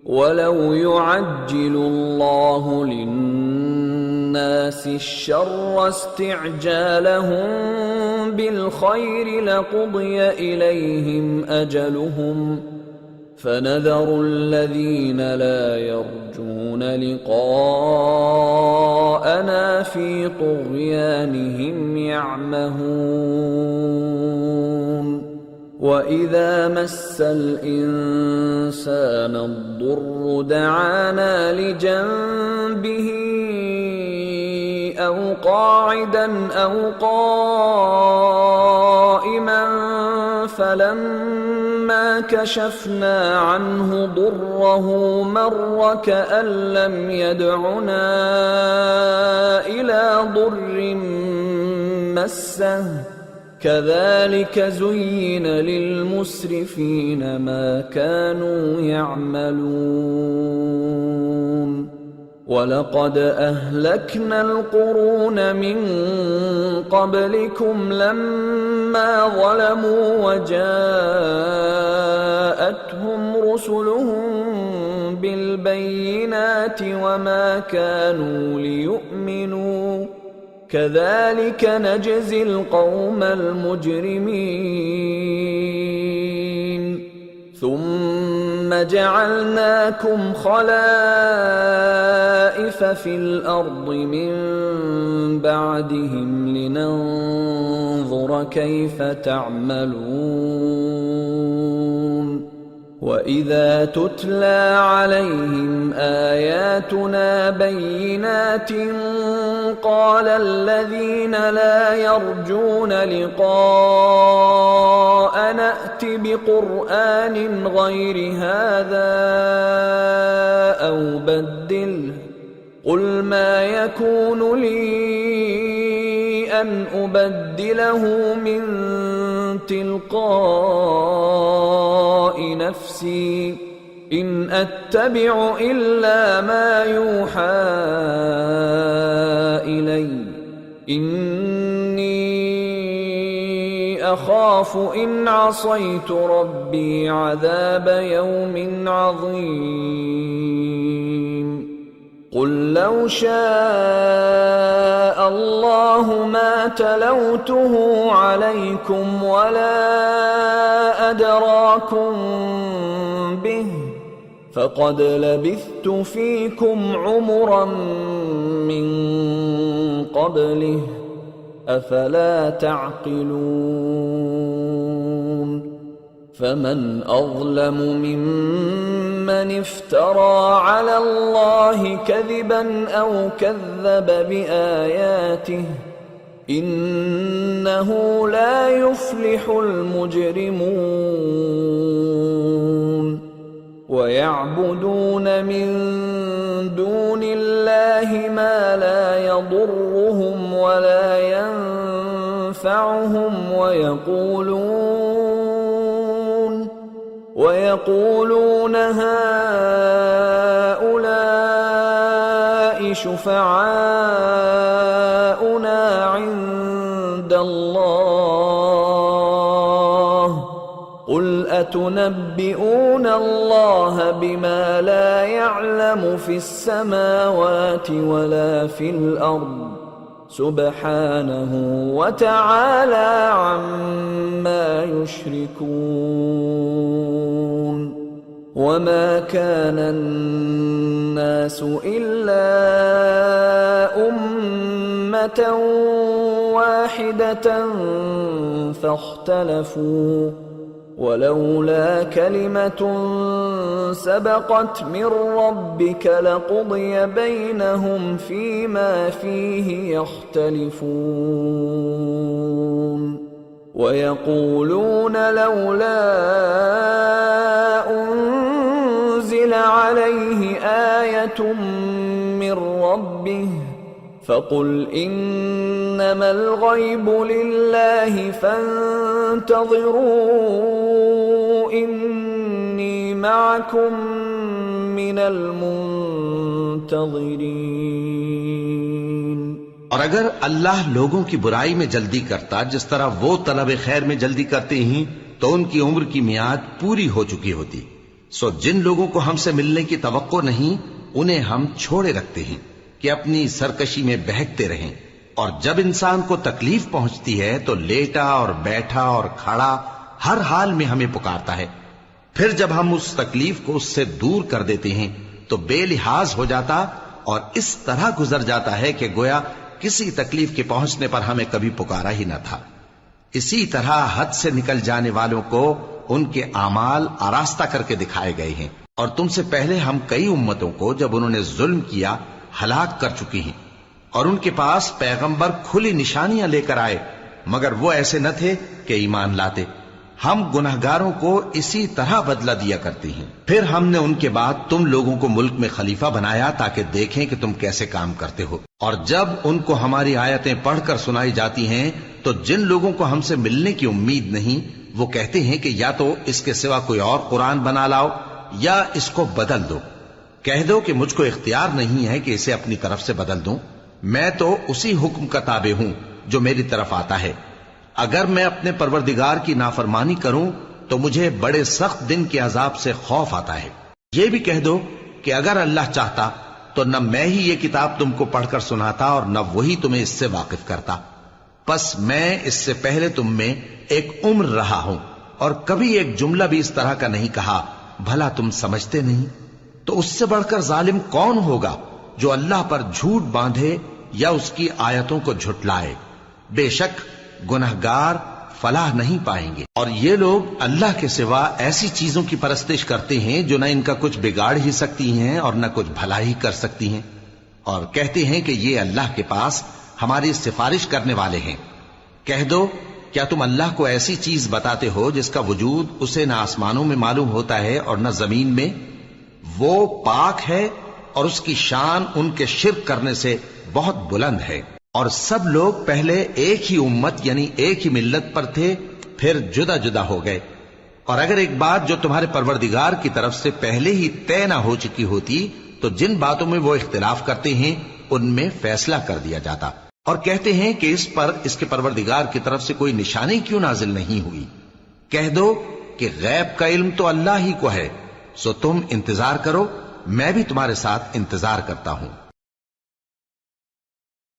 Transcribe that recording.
ولو يعجل الله للناس الشر استعجالهم بالخير لقضي إليهم أجلهم فنذر الذين لا يرجون لقاءنا في طغيانهم يعمهون وإذا مس الإنسان الضر دعانا لجنبه أو قاعدا أو قائما فلما كشفنا عنه ضره مر كأن لم يدعنا إلى ضر مسه كذلك زين للمسرفين ما كانوا يعملون ولقد أهلكنا القرون من قبلكم لما ظلموا وجاءتهم رسلهم بالبينات وما كانوا ليؤمنوا كذلك نجزي القوم المجرمين ثم جعلناكم خلائف في الأرض من بعدهم لننظر كيف تعملون وإذا تتلى عليهم آياتنا بينات قال الذين لا يرجون لقاء نأت بقرآن غير هذا أو بدله قل ما يكون لي أن أبدله من تلقاء نفسي إن أتبع إلا ما يوحى إلي إني أخاف إن عصيت ربي عذاب يوم عظيم قل لو شاء الله ما تلوته عليكم ولا أدراكم به فقد لبثت فيكم عمرا من قبله أفلا تعقلون فمن أظلم ممن افترى على الله كذبا أو كذب بآياته إنه لا يفلح المجرمون ويعبدون من دون الله ما لا يضرهم ولا ينفعهم ويقولون هؤلاء شفعاؤنا عند الله قل أتنبئون الله بما لا يعلم في السماوات ولا في الأرض سبحانه وتعالى عما يشركون وما كان الناس إلا أمة واحدة فاختلفوا ولولا كلمة سبقت من ربك لقضي بينهم فيما فيه يختلفون ويقولون لولا أنزل عليه آية من ربه فقل إنما الغيب لله فانتظروا إني معكم من المنتظرين। और अगर अल्लाह लोगों की बुराई में जल्दी करता जिस तरह वो तलब खैर में जल्दी करते हैं तो उनकी उम्र की मियाद पूरी हो चुकी होती। سو جن لوگوں کو ہم سے ملنے کی توقع نہیں انہیں ہم چھوڑے رکھتے ہیں کہ اپنی سرکشی میں بہکتے رہیں، اور جب انسان کو تکلیف پہنچتی ہے تو لیٹا اور بیٹھا اور کھڑا ہر حال میں ہمیں پکارتا ہے، پھر جب ہم اس تکلیف کو اس سے دور کر دیتے ہیں تو بے لحاظ ہو جاتا اور اس طرح گزر جاتا ہے کہ گویا کسی تکلیف کے پہنچنے پر ہمیں کبھی پکارا ہی نہ تھا۔ اسی طرح حد سے نکل جانے والوں کو ان کے اعمال آراستہ کر کے دکھائے گئے ہیں، اور تم سے پہلے ہم کئی امتوں کو جب انہوں نے ظلم کیا ہلاک کر چکی ہیں، اور ان کے پاس پیغمبر کھلی نشانیاں لے کر آئے مگر وہ ایسے نہ تھے کہ ایمان لاتے۔ ہم گنہگاروں کو اسی طرح بدلہ دیا کرتے ہیں۔ پھر ہم نے ان کے بعد تم لوگوں کو ملک میں خلیفہ بنایا تاکہ دیکھیں کہ تم کیسے کام کرتے ہو، اور جب ان کو ہماری آیتیں پڑھ کر سنائی جاتی ہیں تو جن لوگوں کو ہم سے ملنے کی امید نہیں وہ کہتے ہیں کہ یا تو اس کے سوا کوئی اور قرآن بنا لاؤ یا اس کو بدل دو۔ کہہ دو کہ مجھ کو اختیار نہیں ہے کہ اسے اپنی طرف سے بدل دوں، میں تو اسی حکم کا تابع ہوں جو میری طرف آتا ہے۔ اگر میں اپنے پروردگار کی نافرمانی کروں تو مجھے بڑے سخت دن کے عذاب سے خوف آتا ہے۔ یہ بھی کہہ دو کہ اگر اللہ چاہتا تو نہ میں ہی یہ کتاب تم کو پڑھ کر سناتا اور نہ وہی تمہیں اس سے واقف کرتا، پس میں اس سے پہلے تم میں ایک عمر رہا ہوں اور کبھی ایک جملہ بھی اس طرح کا نہیں کہا، بھلا تم سمجھتے نہیں؟ تو اس سے بڑھ کر ظالم کون ہوگا جو اللہ پر جھوٹ باندھے یا اس کی آیتوں کو جھٹلائے؟ بے شک گنہگار فلاح نہیں پائیں گے۔ اور یہ لوگ اللہ کے سوا ایسی چیزوں کی پرستش کرتے ہیں جو نہ ان کا کچھ بگاڑ ہی سکتی ہیں اور نہ کچھ بھلا ہی کر سکتی ہیں، اور کہتے ہیں کہ یہ اللہ کے پاس ہماری سفارش کرنے والے ہیں۔ کہہ دو کیا تم اللہ کو ایسی چیز بتاتے ہو جس کا وجود اسے نہ آسمانوں میں معلوم ہوتا ہے اور نہ زمین میں؟ وہ پاک ہے اور اس کی شان ان کے شرک کرنے سے بہت بلند ہے۔ اور سب لوگ پہلے ایک ہی امت یعنی ایک ہی ملت پر تھے، پھر جدا جدا ہو گئے، اور اگر ایک بات جو تمہارے پروردگار کی طرف سے پہلے ہی طے نہ ہو چکی ہوتی تو جن باتوں میں وہ اختلاف کرتے ہیں ان میں فیصلہ کر دیا جاتا۔ اور کہتے ہیں کہ اس پر اس کے پروردگار کی طرف سے کوئی نشانی کیوں نازل نہیں ہوئی؟ کہہ دو کہ غیب کا علم تو اللہ ہی کو ہے، سو تم انتظار کرو، میں بھی تمہارے ساتھ انتظار کرتا ہوں۔